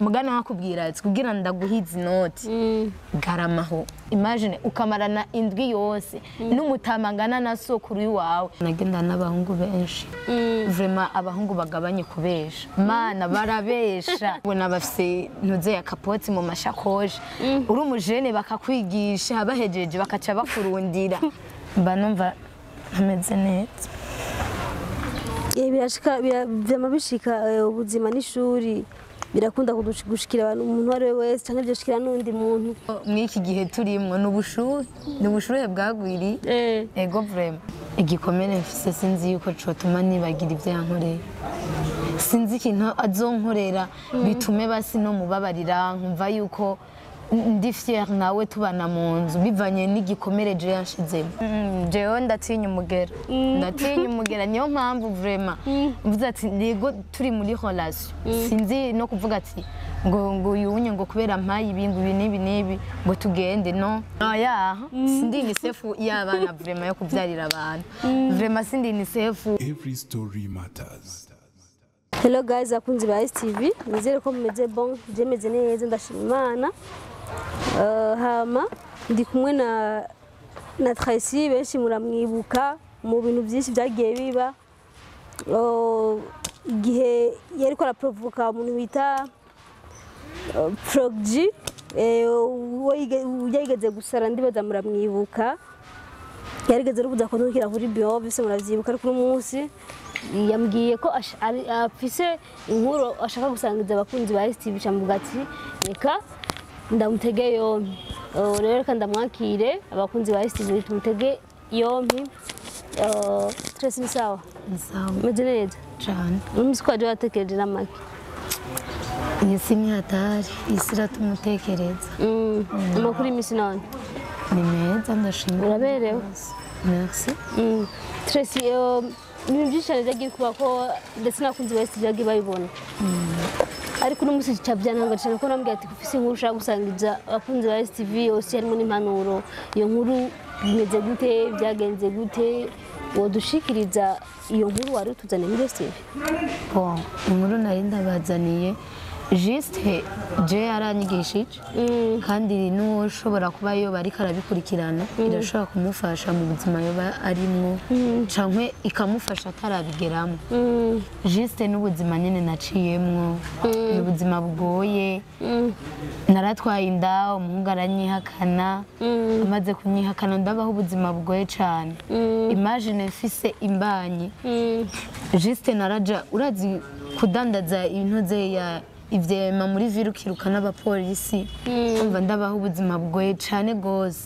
mugana wakubwira ati kugira ndaguhiza inoti garamaho imagine ukamarana indwi yose n'umutamangana na sokuru wawe nagenda n'abahungu benshi vraiment abahungu bagabanye kubesha mana barabesha bona bafise ntuze ya kapoti mu mashakoje uri umujene bakakwigisha bahejeje bakaca bakurundira mba numva ameze neza birashika vyama bishika ubuzima n'ishuri birakunda gushikira abantu umuntu ari wese canke byoshikira n'undi muntu mwiki gihe turimwo n'ubushuhe bwagwiri ego vraiment igikomere mfise sinzi yuko cotuma nibagira ivyo yankoreye sinzi ikintu azonkorera bitume basi no mubabarira nkumva yuko ndi fier nawe tubana mu nzu bivanye n'igikomere je yanshizemo jewe ndatinya umugera niyo mpamvu vraiment mvuze ati nego turi muri relation sinzi no kuvuga ati ngo yunye ngo kubera mpaye ibingu nibi ngo tugende no oya sindi ni sefu y'abana vraiment yo kuvyarira abantu vraiment sindi ni sefu. Every story matters. Hello guys, akunzi ba ASE TV, nizere ko mumeze bon, je meze neza ndashima Imana. Hama ndi kumwe na Tracy benshi muramwibuka mu bintu byinshi byagiye biba igihe yari ko araprovoka umuntu wita Proggy yigeze gusara ndibaza muramwibuka yarigeze rubuza ko ntukira kuri bio bise muravyibuka ariko umunsi yambwiye ko afise inkuru ashaka gusangiza abakunzi ba ASE TV cyamvuga ati reka ndamutege yompi rero reka ndamwakire abakunzi ba ASE TV tumutege yompi Tracy ni sawa meze neza cyane umunsi ko aje watekereje namaki isi ni hatari isi ratumutekereza amakuru imisi none ni meza ndashimira uraberewe merci Tracy ibintu byinshi cyane byagiye kuba ko ndetse n'abakunzi ba ASE TV bagiye babibona ariko no musi cyabyanga cyane ko nambwiye ati ufise inkuru ushaka gusangiza abakunzi ba ASE TV yose harimo n'impanuro iyo nkuru bimeze gute byagenze gute wodushikiriza iyo nkuru wari utuzaniye muri ASE TV bon inkuru nari ndabazaniye juste je yaranyigishije kandi n'ushobora kuba yo bari karabikurikirana irashobora kumufasha mu buzima yoba arimwo canke ikamufasha atarabigeramo juste n'ubuzima nyene naciyemwo ubuzima bugoye naratwaye inda umuhungu aranyihakana amaze kunyihakana ndabaho ubuzima bugoye cane imagine mfise imbanyi juste naraja urazi kudandaza ibintu ze ya ivyema muri virukiruka n'abapolisi umva ndabaho ubuzima bugoye cane gose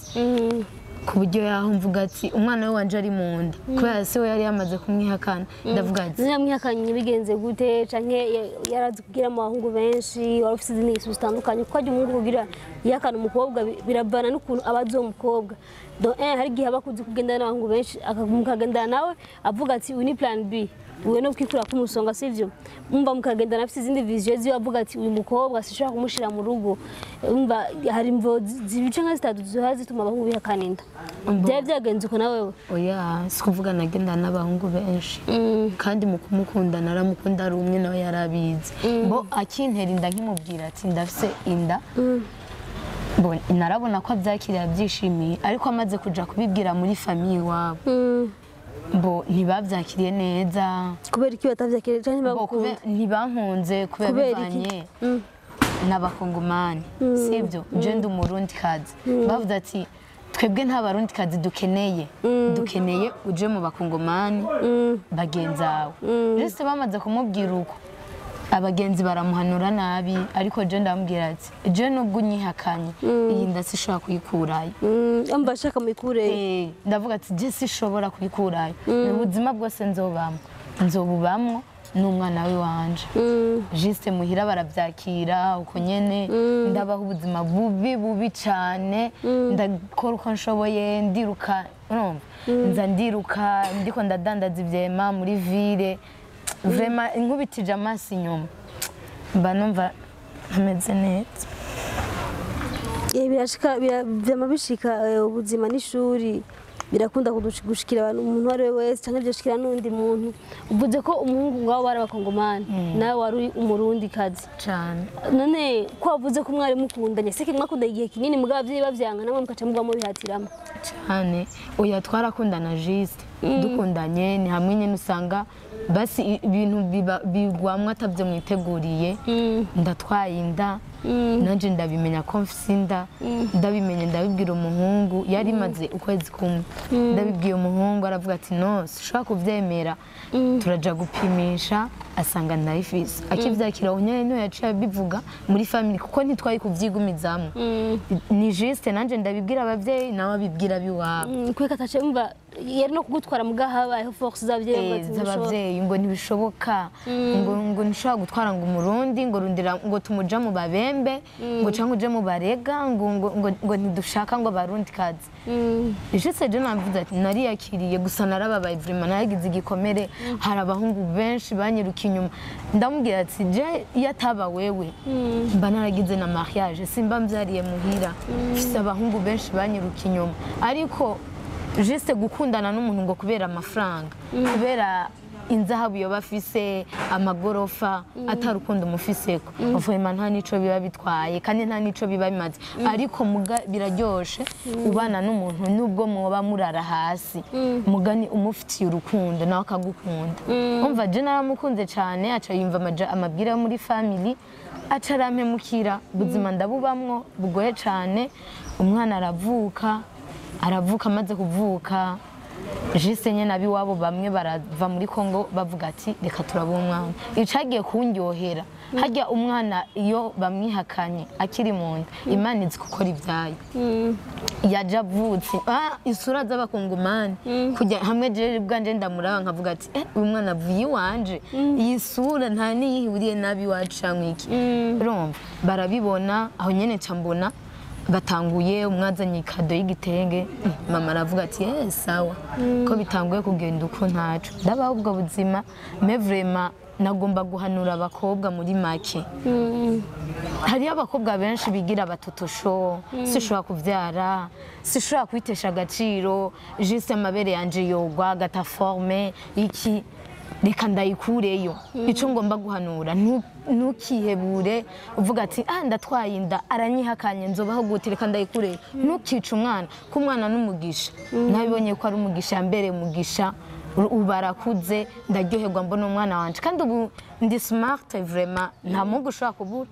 ku buryo yaho mvuga ati umwana we wanje ari mu nda kubera se we yari yamaze kumwihakana ndavuga ati mwihakanye bigenze gute canke yarazi kugira mu bahungu benshi wari ufite izindi ngeso zitandukanye kuko ajya umuhungu kugira yihakana umukobwa birabana n'ukuntu abazi uwo mukobwa donc hari igihe abakunze kugendana n'abahungu benshi akagendana nawe avuga ati uyu ni plan B uwe no kwikura kumusonga sivyo umva mukagenda nafite izindi vision ziyo avuga ati uyu mukobwa sishaka kumushira mu rugo umva hari imvo zibice nka zitatu zihazi tuma abahungu bihakana inda byagenze uko nawe oya sikuvuga nagenda n'abahungu benshi kandi mu kumukunda naramukunda ari umwe nawe yarabizi bo akintera inda nkimubwira ati ndafise inda bon narabona ko abyakiriye byishimiye ariko amaze kuja kubibwira muri famille wabo bo ntibavyakiriye neza kubera iki batavyakiriye cyane bagukunda ntibankunze kubera bivanye n'abakongomani sivyo je ndi umurundi kazi bavuze ati twebwe nta barundi kazi dukeneye uje mu bakongomani bagenzawe rese bamaze kumubwira uko abagenzi baramuhanura nabi ariko je ndambwira ati je nubwo unyihakanye iyi nda sishobora kuyikurayo amba ashaka muyikureyo ndavuga ati je sishobora kuyikurayo ubuzima bwose nzobubamwo n'umwana we wanje juste muhira baravyakira uko nyene ndabaho ubuzima bubi cane ndakora uko nshoboye ndiruka urumva nza ndiruka ndiko ndadandaza ivyema muri ville vraiment inkubitije amaso inyuma mba numva ameze neza birashika vyama bishika ubuzima n'ishuri birakunda gushikira umuntu wari wese cyangwa byoshikira n'undi muntu uvuze ko umuhungu wawe bari abakongomani nawe wari umurundi kazi cyane none ko wavuze ko mwari mukundanye seke mwakunda igihe kinini mugabo abavyeyi bavyanga namwe mukaca mugwa mubihatiramo cyane oya twarakundana juste dukundanye ni hamwe nyene usanga basi ibintu bigwamwe atavye mwiteguriye ndatwaye inda nanje ndabimenya ko mfise inda ndabimenye ndabibwira umuhungu yari maze ukwezi kumwe ndabibwiye umuhungu aravuga ati no sishobora kuvyemera turaja gupimisha asanga ndayifise akivyakira nyene yaciye bivuga muri family kuko ntitwari kuvyigumizamwe ni juste nanje ndabibwira abavyeyi nawe abibwira biwabo kweka atace mva yari no kugutwara mugahabayeho force z'abavyeyi ngo ntibishoboka ngo nishobora gutwara ngo umurundi ngo rundira ngo tumuja mu babembe ngo canke uje mu barega ngo ntidushaka ngo barundi kazi juste je navuze ati nariyakiriye gusa narababaye vraiment naragize igikomere hari abahungu benshi banyiruka inyuma ndamubwira ati je iyo ataba wewe mba naragize na mariage simba mvyariye muhira mfise abahungu benshi banyiruka inyuma ariko juste gukundana n'umuntu ngo kubera amafaranga kubera inzahabu yo bafise amagorofa atarukundo mufiseko vraiment nta nico biba bitwaye kandi nta nico biba bimaze ariko biraryoshe ubana n'umuntu nubwo mwoba murara hasi mugani umufitiye urukundo nawe akagukunda umva je naramukunze cyane aca yumva amabwira yo muri family aca arampemukira ubuzima ndabubamwo bugoye cyane umwana aravuka amaze kuvuka juste nyene abiwabo bamwe barava muri Kongo bavuga ati reka turaba umwana icagiye kunyohera harya umwana iyo bamwihakanye akiri mu nda Imana izi gukora ivyayo yaje avutse isura z'abakongomani kujya hamwe je bwanje ndamuraba nkavuga ati uyu mwana avuye iwanje iyi sura nta niyihuriye nabi wacu canke urumva barabibona aho nyene cambona batanguye umwazanye ikado y'igitenge mama aravuga ati sawa ko bitanguye kugenda uko ntacu ndabaho ubwo buzima mais vraiment nagomba guhanura abakobwa muri make hariyo abakobwa benshi bigira abatotosho sishobora kuvyara sishobora kwitesha agaciro juste amabere yanje yogwa agata forme iki reka ndayikureyo ico ngomba guhanura ntukihebure uvuga ati ndatwaye inda aranyihakanye nzobaho gute reka ndayikureyo ntukice umwana ko umwana n'umugisha nabibonye ko ari umugisha mbere umugisha ubarakuze ndaryoherwa mbona umwana wanje kandi ubu ndi smart vraiment nta muhungu ushobora kubura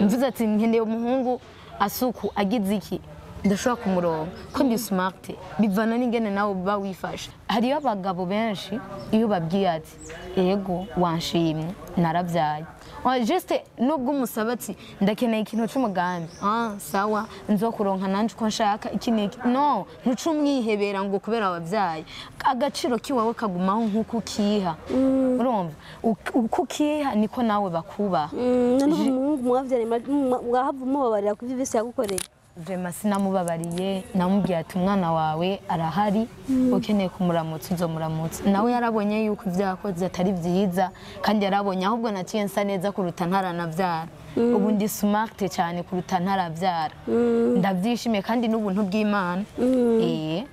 mvuze ati nkeneye umuhungu asuku agize iki ndashobora kumuronka ko ndi smart bivana n'ingene nawe uba wifashe hariyo abagabo benshi iyo babwiye ati yego wanshimye naravyaye juste nubwo umusaba ati ndakeneye ikintu c'umugambi sawa nzokuronka nanje uko nshaka ikiniki no ntuce umwihebera ngo kubera wavyaye agaciro kiwawe kagumaho nk'uko ukiha urumva uko ukiha niko nawe bakubaha none umuhungu mwavyare mwahava mubabarira ku vyose yagukoreye vraiment sinamubabariye namubwiye ati umwana wawe arahari ukeneye kumuramutsa uzomuramutsa nawe yarabonye yuko ivyakoze atari vyiza kandi yarabonye ahubwo naciye nsa neza kuruta ntaranavyara ubu ndi smart cyane kuruta ntaravyara ndavyishimiye kandi n'ubuntu bw'Imana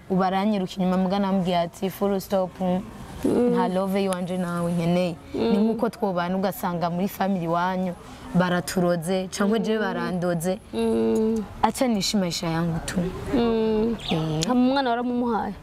ubaranyiruka inyuma mugana namubwiye ati full stop nta love yiwanje nawe nkeneye ni nkuko twobana ugasanga muri family wanyu baraturoze cyangwa je barandoze acha nishimisha yangu tu umwana waramumuhaye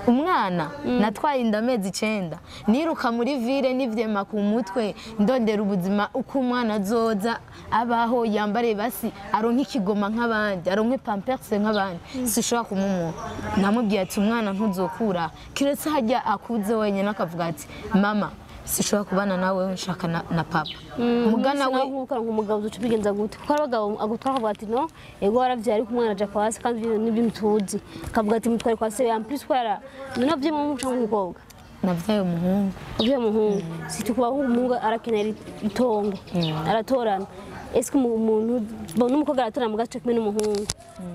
umwana natwaye inda amezi 9 niruka muri ville n'ivyema ku mutwe ndondera ubuzima uko umwana azoza abaho yambare basi aronke ikigoma nk'abandi aronke pampers nk'abandi sishobora kumumuha namubwiye ati umwana ntuzokura kiretse hajya akuze wenyine akavuga ati mama sishobora kubana nawe nshaka na papa mugana we nk'umugabo uca bigenza gute kuko abagabo agutwara akavuga ati no ego waravyaye ariko umwana aja kwa se kandi n'ibyo mutuzi akavuga ati mutware kwa se en plus kwara none avye mu muco w'umukobwa navyaye umuhungu si kuba umuhungu arakenera itongo aratorana eske umuntu n'umukobwa aratorana mu gace kumwe n'umuhungu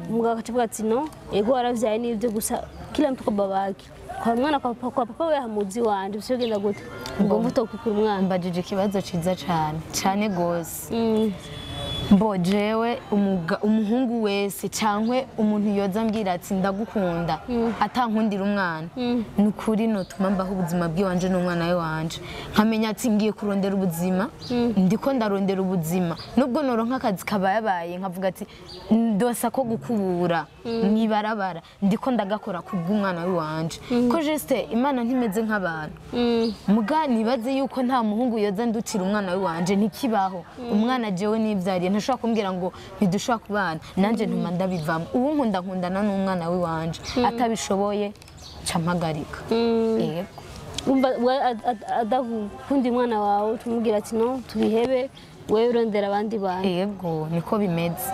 umugabo akavuga ati no ego waravyaye n'ibyo gusa kila mtu kwa babake kwa mwana kwa papa we hamuzi wanje bisogenda gute ngo mvuto kukura umwana mbajije ikibazo ciza cyane gose Mbo jewe umuhungu wese cankwe umuntu yoza ambwira ati ndagukunda atankundira umwana nukuri notuma mbaho ubuzima bw'iwanje n'umwana we wanje nkamenya ati ngiye kurondera ubuzima ndiko ndarondera ubuzima nubwo noronka akazi kabayabaye nkavuga ati ndosa ko gukubura mwibarabara ndiko ndagakora kubw'umwana we wanje ko juste imana ntimeze nk'abantu muga nibaze yuko nta muhungu yoza ndutira umwana we wanje ntikibaho umwana jewe nivyariye ntashobora kumbwira ngo ntidushobora kubana nanje ntuma ndabivamo ubu nkundana n'umwana we wanje atabishoboye campagarika yego umva adakunda umwana wawe tumubwira ati no tubihebe wewe urondera abandi bantu yego niko bimeze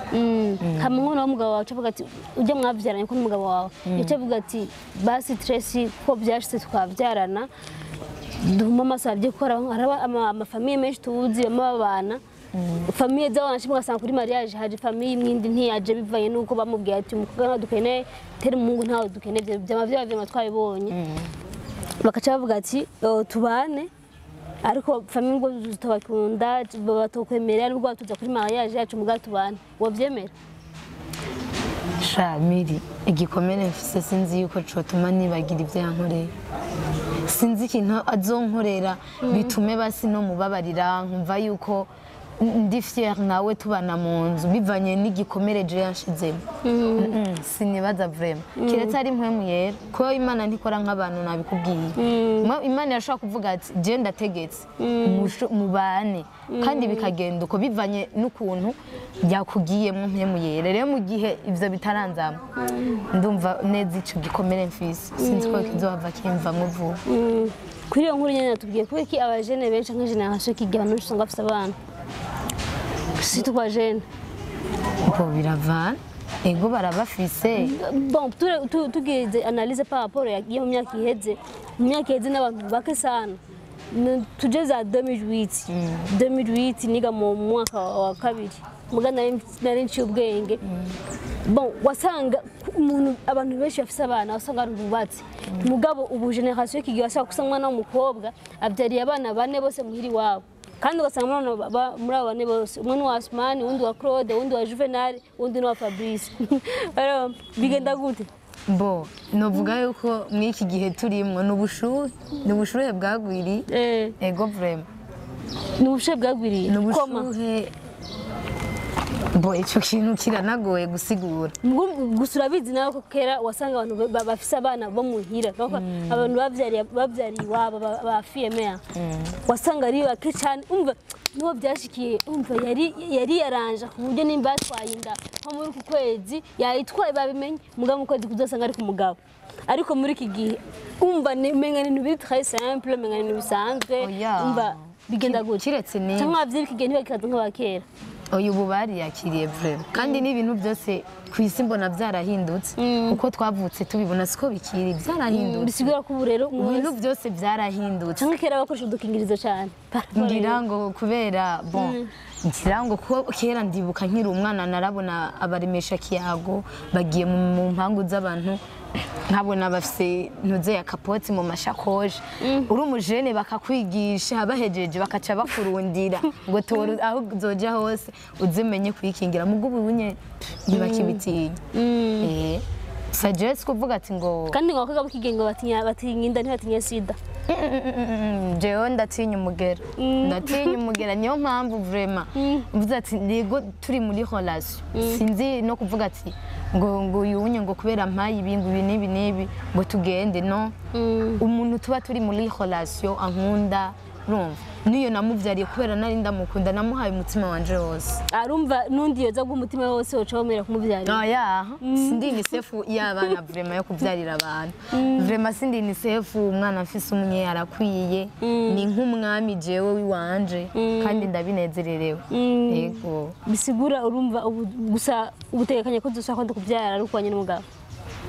hamwe n'umugabo wawe ucavuga ati ujye mwabyaranye ko n'umugabo wawe yacavuga ati basi Tracy ko byashitse twabyarana duhuma amasabye gukora amafamiye menshi tuzi babana famiye z'abana nshimwe gasanga kuri mariage haje famiye imwindi ntiyaje bivanye nuko bamubwiye ati umukobwa dukeneye tera umuhungu ntawe dukeneye byama byabyo twabibonye bakaca bavuga ati tubane ariko famiye ngo tutabakunda batokwemerera nubwo tuza kuri mariage yacu muga tubane wavyemera Shamiri igikomere mfise sinzi yuko cotuma nibagira ivyo yankoreye sinzi ikintu azonkorera bitume basi no mubabarira nkumva yuko ndi fier nawe tubana mu nzu bivanye n'igikomere je yanshizemo sinibaza vraiment kiretse ari mpwemu yera ko imana ntikora nk'abantu nabikubwiye imana yashaka kuvuga ati je ndategetse mubane kandi bikagenda uko bivanye n'ukuntu byakugiyemo mpwemu yera rero mu gihe ivyo bitaranzama ndumva neza ico gikomere mfise sinzi ko kizohava kimvamwo vuba kuri iyo nkuru nyene natubwiye kuko iki abajene benshi nka generation kigihano usanga afise abana si tukwa jene bo biravana ego barabafise bon tugize analyse par rapport ya mu myaka iheze n'abantu bake sana tuje za 2008 niga mu mwaka wa kabiri muga nari nciye ubwenge bon wasanga umuntu abantu benshi bafise abana wasanga ari bubatse mugabo ubu generation kigiye wasanga kusa umwana w'umukobwa abyariye abana bane bose muhiri wabo kandi ugasanga muri abo bane bose umwe ni wa Asmani undi wa Claude undi wa Juvenal undi ni wa Fabrice bigenda gute bo novuga yuko mw'iki gihe turimwo n'ubushuhe bwagwiriye ego vraiment n'ubushuhe bwagwiriye n'ubushuhe bo ico kintu kiranagoye gusigura gusa urabizi nawe ko kera wasanga abantu bafise abana bo muhira abantu bavyariye iwabo ba female wasanga ari bake cyane umva niho byashikiye umva yari yaranje ku buryo nimba atwaye inda nko muri ku kwezi yayitwaye babimenye mugabo mu kwezi kuzasanga ari ku mugabo ariko muri iki gihe umva menga ni biri très simple menga ni bisanzwe umva bigenda gutya kiretse ni cyangwa byiriki gihe ntibakaza nk'abakera uyu bubari yakiriye vraiment kandi n'ibintu byose kwisi mbona byarahindutse uko twavutse tubibona siko bikiri byarahindutse bisigura ko rero ibintu byose byarahindutse cyangwa kera bakoresha udukingirizo cyane ngira ngo kubera bon ngira ngo ko kera ndibuka nkiri umwana narabona abaremesha kiyago bagiye mu mpangu z'abantu nkabona bafise ntuze ya kapoti mu mashakoje uri umujene bakakwigisha bahejeje bakaca bakurundira ngo tora aho uzoja hose uzimenye kwikingira mugo ubunye ntibakibitinya suggest kuvuga ati ngo kandi ngo bakaba kigengo batinya inda ntibatinya sida jewe ndatinya umugera niyo mpamvu vraiment mvuze ati ntego turi muri relation sinzi no kuvuga ati ngo yunye ngo kubera mpaye ibingu nibi ngo tugende no umuntu tuba turi muri relation ankunda rumva niyo namuvyariye kubera nari ndamukunda namuhaye umutima wanje wose arumva nundi yoza gumutima wose ocomera kumuvyarira oya sindi ni sefu y'abana vraiment yo kuvyarira abantu vraiment sindi ni sefu umwana mfise umunye arakwiye ni nk'umwami jewe wiwanje kandi ndabinezererewe yego bisigura urumva gusa ubutekanye ko dushaka kuvyara rukwanye n'umugabo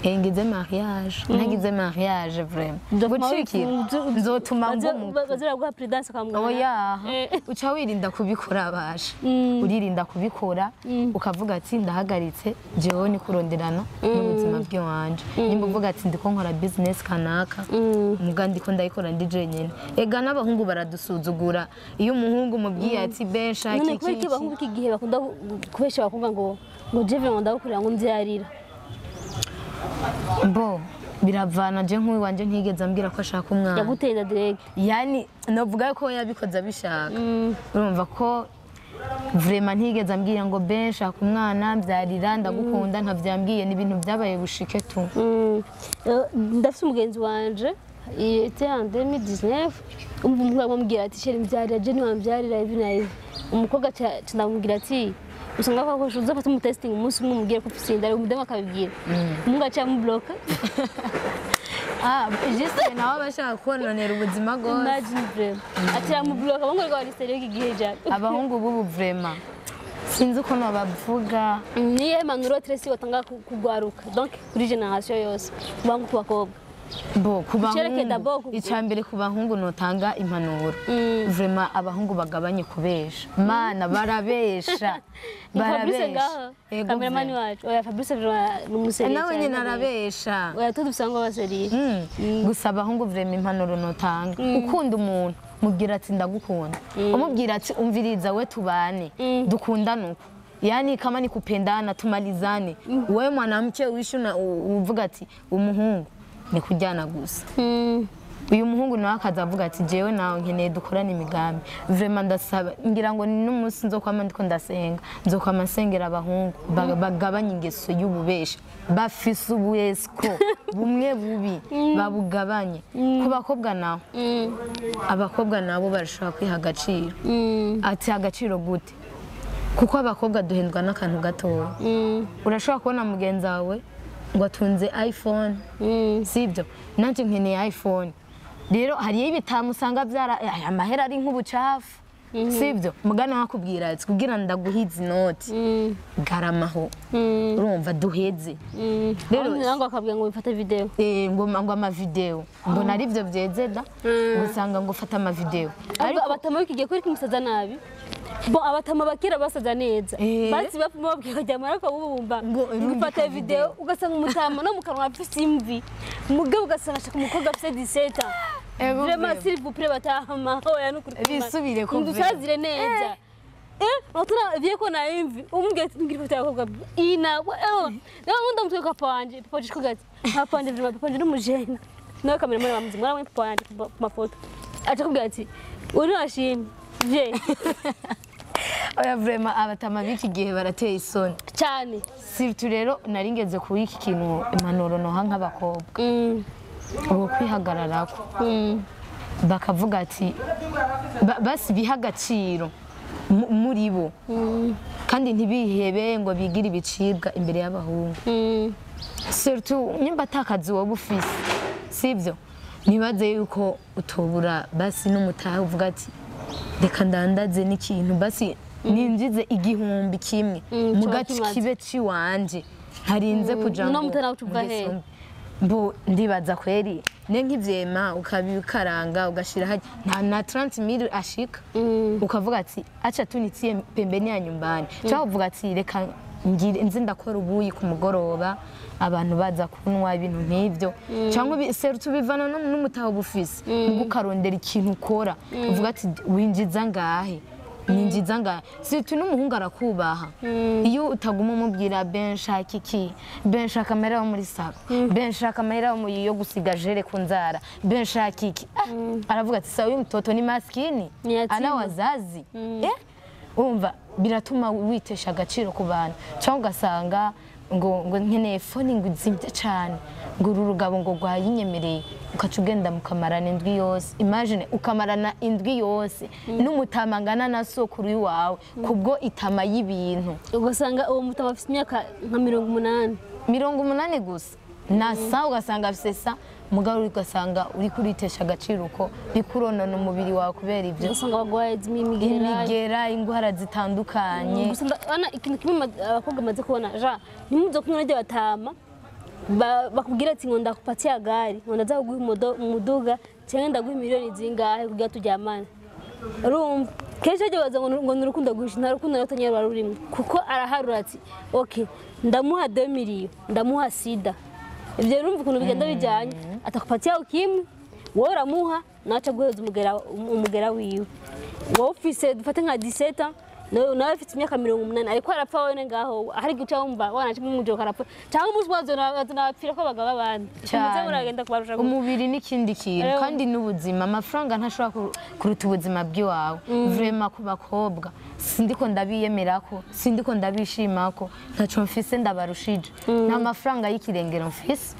ngize mariage nagize mariage vraiment gucikira nzotuma ngo bazira guha prudence kwa muganga oya uca wirinda kubikora abasha uririnda kubikora ukavuga ati ndahagaritse jewe ni kuronderana n'ubuzima bw'iwanje nimba uvuga ati ndiko nkora business kanaka muga ndiko ndayikora ndi jenyene ega n'abahungu baradusuzugura iyo umuhungu mubwiye ati besha iki iki bahungu iki gihe bakunda kubesha bakuvuga ngo jeve ngo ndagukurira ngo mbyarira bo biravana je nk'uyu wanje ntigeze ambwira ko ashaka umwana yaguteye inda direct yani novuga ko yabikoze abishaka urumva ko vraiment ntigeze ambwira ngo ben shaka umwana mbyarira ndagukunda ntavyambwiye ni ibintu byabaye bushike tu ndafite umugenzi wanje était en 2019 umukobwa amubwira ati sheri mbyarira je niwambyarira ivi na ivi umukobwa ndamubwira ati usanga ko uza fata mu testing umunsi umwe mubwira ko ufite inda umudema akabibwira umunga aca mu block juste nawe bashaka kononera ubuzima gose imagine vraiment atira mu block abahungu rwa listere y'igihe cyane abahungu bubu vraiment sinzi uko nabavuga niye manuro tresi watanga kugwaruka donc kuri generation yose bangu kubakobwa bo kubahungu icambere kubahungu notanga impanuro vraiment abahungu bagabanye kubesha mana barabesha cameraman wacu oya Fabrice numuseri nawe nyine arabesha oya tudusanga baseri gusa abahungu vraiment impanuro notanga ukunda umuntu mubwira ati ndagukunda umubwira ati umviriza we tubane dukundana uko yani kama ni kupendana tumalizane wewe mwanamke wishuna uvuga ati umuhungu ni kujyana gusa uyu muhungu nawe akazavuga ati jewe nawe nkeneye dukorana imigambi vraiment ndasaba ngira ngo n'umunsi nzokwama ndiko ndasenga nzokwama nsengera abahungu bagabanye ingeso y'ububesha bafise ubuesko bumwe bubi babugabanye ku bakobwa naho abakobwa nabo barashobora kwiha agaciro ati agaciro gute kuko abakobwa duhendwa n'akantu gatoya urashobora kubona mugenzi wawe ngo atunze iPhone sibyo nanje nkeneye iPhone rero hariyo ibitamu usanga byara amahera ari nk'ubucafu sibyo mugana wakubwira ati kugira ndaguhize inoti garamaho urumva duheze rero nango akabwira ngo bifate video ngo ama video mbona ari byo byezeda usanga ngo fata ama video ariko abatama bikigiye kuri kumusaza nabi bo abatama bakira basaza neza basi bapfuma babwira kujya marako bubumba ngifata video ugasanga umutama no mukanwa afite imvi mugabo ugasanga ashaka umukobwa afite 17 vraiment s'il vous plaît batahama oya nukuri bisubire ko ndusazire neza Otuna vyeko na imvi umugeti ngiri kutaka kwa ina na unda mtu kwa panje papa jiko gati hapande vima papa ndi mujena na kamera mwana muzima mwana papa yandi mafoto atakubwira ati uri washimye je oya vraiment abatama biki gihe barateye isoni cyane sivyo rero naringeze kuri iki kintu impanuro no hanka bakobwa ubu kwihagararako bakavuga ati basi bihagaciro muri bo kandi ntibihebe ngo bigira ibicibwa imbere y'abahungu surtout nimba atakazi wowe ufise sivyo nibaze yuko utobura basi n'umutahe uvuga ati reka ndandaze n'ikintu basi ninjize igihumbi kimwe mu gace kibe ciwanje ntarinze kuja no mutana utuva he bo ndibaza kweri ne nk'ivyema ukabikaranga ugashira na 30,000 ashika ukavuga ati acha tunitie pembeni ya nyumbani cyangwa uvuga ati reka ngire nzi ndakora ubuyi ku mugoroba abantu baza kunwa ibintu nk'ivyo cyangwa serutu bivana n'umutaho bufise ukarondera ikintu ukora uvuga ati winjiza ngahe ninjiza ngahe situ n'umuhungu arakubaha iyo utaguma umubwira ben shaka iki ben shaka amahera muri sako ben shaka amahera yo gusiga jere ku nzara ben shaka iki aravuga ati sawa uyu mtoto ni maskini ana wazazi umva biratuma witesha agaciro ku bantu cyangwa ugasanga ngo nkeneye phone ngo izimye cyane ngo urugabo ngo rwayinyemereye ukaca ugenda mukamarana indwi yose imagine ukamarana indwi yose n'umutamangana na sokuru wawe kubwo itama y'ibintu ugasanga uwo mutama afite imyaka nka 80 gusa nasa ugasanga afite sa mugabo ugasanga uri kuritesha agaciro uko bikuronana umubiri wawe kubera ivyo usanga bagwaye imigera ingwara zitandukanye ana ikintu kimwe abakobwa maze kubona ja nimuzo kunywa n'ajya batama bakubwira ati ngo ndakupatia gari ngo ndaza kuguha umuduga cyangwa ndaguha miliyoni zingahe kugira tujyamane urumva kenshi ajya baza ngo n'urukundo guhisha nta rukundo rutanyarwa rurimo kuko araharura ati okay ndamuha 2 miliyo ndamuha sida ibyo urumva ukuntu bigenda bijyanye atakupatia ukimwe wowe uramuha naca guheza umugera wiwe wowe ufise dufate nka 17 nawe afite imyaka 80 ariko arapfa wewe ngaho hari gica wumva wanaje mu mujyo karapfa cyangwa umuswazo nabapfira ko bagaba abandi umuze uragenda kubarusha umubiri n'ikindi kintu kandi n'ubuzima amafaranga ntashobora kuruta ubuzima bw'iwawe vraiment ku bakobwa sindiko ndabiyemerako sindiko ndabishimako ntaco mfise ndabarushije nta mafaranga y'ikirengero mfise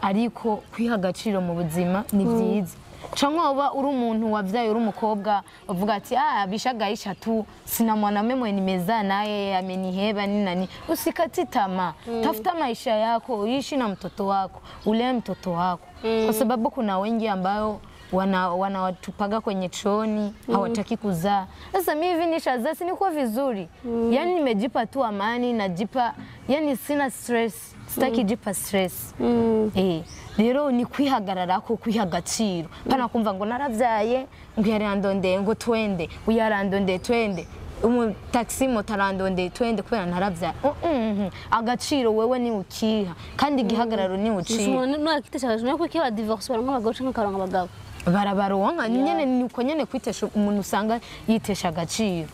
ariko kwiha agaciro mu buzima ni byiza canke waba uri umuntu wavyaye uri umukobwa uvuga ati bishagaisha tu sina mwanaume nimezaa naye ameniheba nini nani usikati tamaa tafuta maisha yako uishi na mtoto wako ule mtoto wako kwa sababu kuna wengi ambao wanawatupaga kwenye chooni hawataki kuzaa. Sasa mimi hivi nishazaa sinikuwa vizuri yani nimejipa tu amani najipa yani sina stress sitaki jipa stress rero ni kwihagararako kwiha agaciro pana kumva ngo naravyaye ngo yarandonde ngo twende uyarandonde twende taxi motarandonde twende kubera naravya agaciro wewe ni ukiha kandi gihagararo ni uciha no akiteshaje no kwikiba divorce baranka abagabo canke karonka abagabo barabaronka nyene niko nyene kwitesha umuntu usanga yitesha agaciro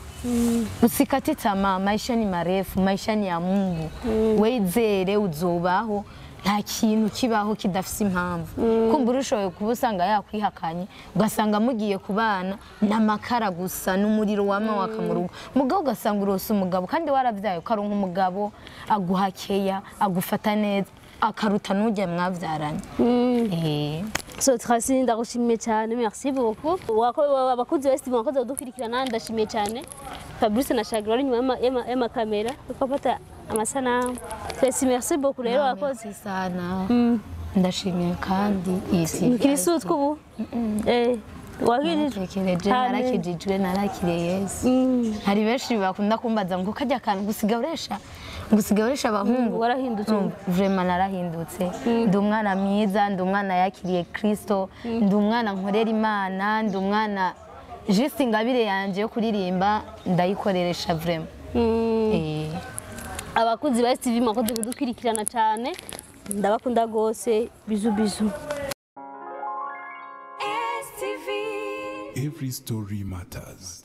usikate tamaa maisha ni marefu maisha ni ya Mungu wezere uzobaho nta kintu kibaho kidafise impamvu kumbura ushoboye kubusanga yakwihakanye ugasanga mugiye kubana n'amakara gusa n'umuriro wama waka mu rugo mugabo ugasanga urose umugabo kandi waravyaye ukaronka umugabo aguhakeya agufata neza akaruta n'ujya mwavyaranye So Tracy ndagushimiye cyane merci beaucoup abakunzi ba ASE TV mwakoze dukurikirana ndashimiye cyane Fabrice na Shagira ari nyuma ya kamera tukafata amasanamu Tracy merci beaucoup rero wakoze sana ndashimiye kandi Kristo twubu wagirije narakijijwe narakire Yesu hari benshi bakunda kumbaza ngo kajya kantu gusigaresha abahungu warahindutse vraiment narahindutse ndi umwana mwiza ndi umwana yakiriye Kristo ndi umwana nkorera Imana ndi umwana juste ingabire yanje yo kuririmba ndayikoreresha vraiment abakunzi ba ASE TV mwakoze kudukurikirana cyane ndabakunda gose bizu Every story matters.